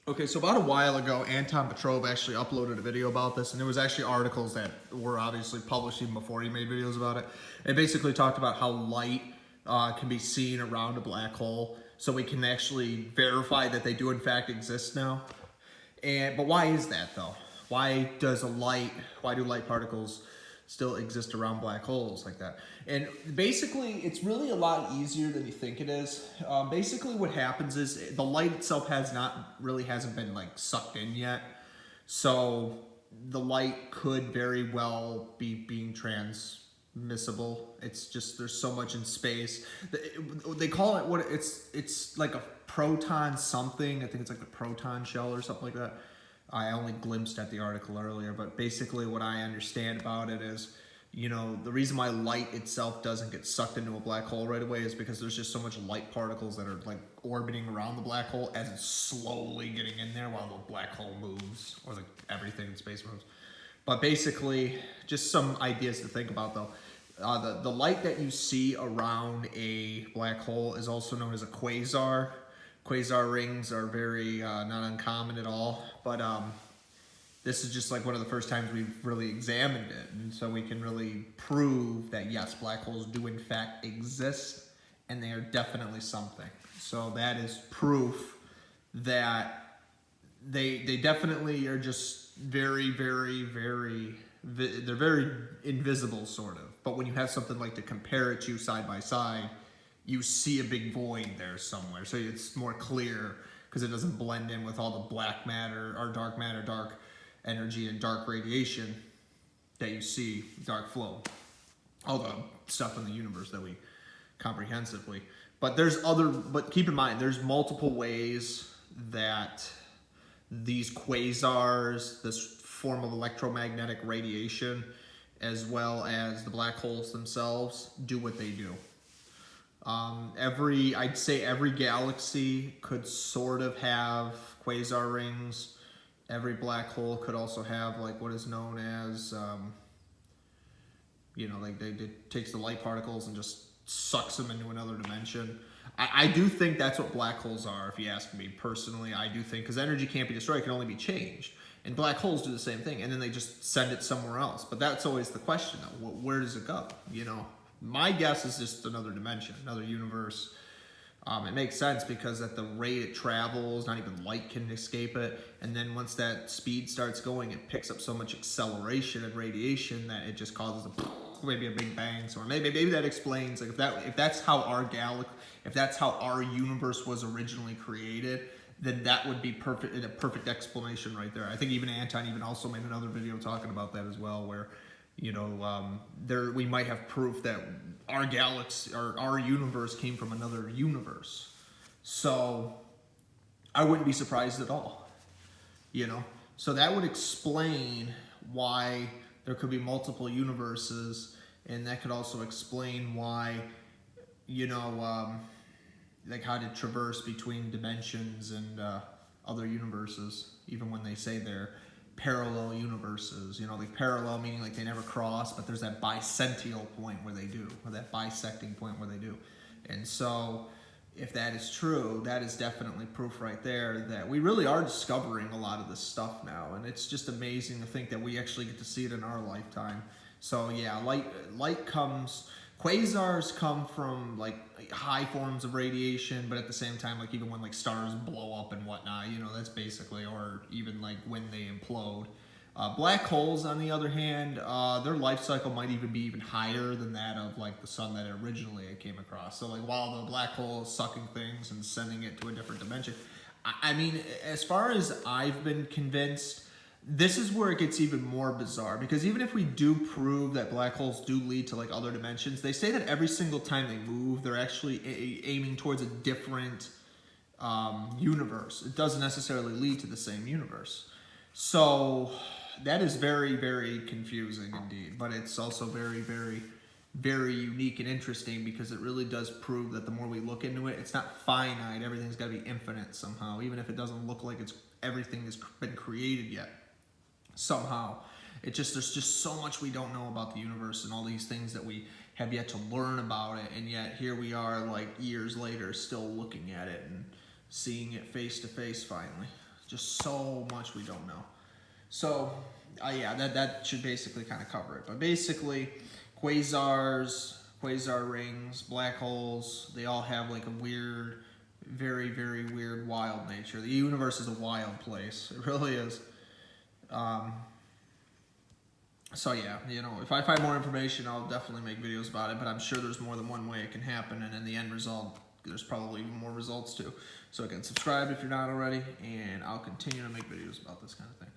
Okay, so about a while ago, Anton Petrov actually uploaded a video about this, and there was actually articles that were obviously published even before he made videos about it. It basically talked about how light can be seen around a black hole, so we can actually verify that they do in fact exist now. But why is that though? Why do light particles still exist around black holes like that? And basically, it's really a lot easier than you think it is. Basically, what happens is the light itself hasn't been like sucked in yet, so the light could very well be being transmissible. It's just there's so much in space. They call it it's like a proton something. I think it's like a proton shell or something like that. I only glimpsed at the article earlier, but basically what I understand about it is, you know, the reason why light itself doesn't get sucked into a black hole right away is because there's just so much light particles that are like orbiting around the black hole as it's slowly getting in there while the black hole moves, or like everything in space moves. But basically, just some ideas to think about though. The light that you see around a black hole is also known as a quasar. Quasar rings are very not uncommon at all, but this is just like one of the first times we've really examined it, and so we can really prove that yes, black holes do in fact exist, and they are definitely something. So that is proof that they definitely are just very, very, they're very invisible sort of. But when you have something like to compare it to side by side, you see a big void there somewhere. So it's more clear because it doesn't blend in with all the black matter, dark energy, and dark radiation that you see, dark flow, all the stuff in the universe that we comprehensively. But but keep in mind, there's multiple ways that these quasars, this form of electromagnetic radiation, as well as the black holes themselves, do what they do. I'd say every galaxy could sort of have quasar rings. Every black hole could also have like what is known as, like it takes the light particles and just sucks them into another dimension. I do think that's what black holes are, if you ask me personally. I do think, because energy can't be destroyed, it can only be changed. And black holes do the same thing, and then they just send it somewhere else. But that's always the question, though. Where does it go, My guess is just another dimension, another universe. It makes sense because at the rate it travels, not even light can escape it. And then once that speed starts going, it picks up so much acceleration and radiation that it just causes maybe a big bang. So maybe that explains, like, if that's how our universe was originally created, then that would be a perfect explanation right there. I think even Anton also made another video talking about that as well, where we might have proof that our galaxy or our universe came from another universe. So I wouldn't be surprised at all, So that would explain why there could be multiple universes, and that could also explain why, like how to traverse between dimensions and other universes, even when they say they're parallel universes, like parallel meaning like they never cross, but there's that bisectional point where they do, or that bisecting point where they do. And so if that is true, that is definitely proof right there that we really are discovering a lot of this stuff now, and it's just amazing to think that we actually get to see it in our lifetime. So yeah, quasars come from like high forms of radiation, but at the same time, like even when like stars blow up and whatnot, that's basically, or even like when they implode. Black holes, on the other hand, their life cycle might even be even higher than that of like the sun that originally it came across. So like while the black hole is sucking things and sending it to a different dimension, I mean, as far as I've been convinced, this is where it gets even more bizarre, because even if we do prove that black holes do lead to like other dimensions, they say that every single time they move, they're actually aiming towards a different universe. It doesn't necessarily lead to the same universe. So that is very, very confusing indeed, but it's also very, very, very unique and interesting, because it really does prove that the more we look into it, it's not finite. Everything's got to be infinite somehow, even if it doesn't look like everything has been created yet. Somehow, there's just so much we don't know about the universe and all these things that we have yet to learn about it, and yet here we are like years later still looking at it and seeing it face to face finally. Just so much we don't know. So, yeah, that should basically kind of cover it. But basically, quasars, quasar rings, black holes, they all have like a weird, very, very weird, wild nature. The universe is a wild place. It really is. So yeah, you know, if I find more information, I'll definitely make videos about it, but I'm sure there's more than one way it can happen, and in the end result, there's probably even more results too. So again, subscribe if you're not already, and I'll continue to make videos about this kind of thing.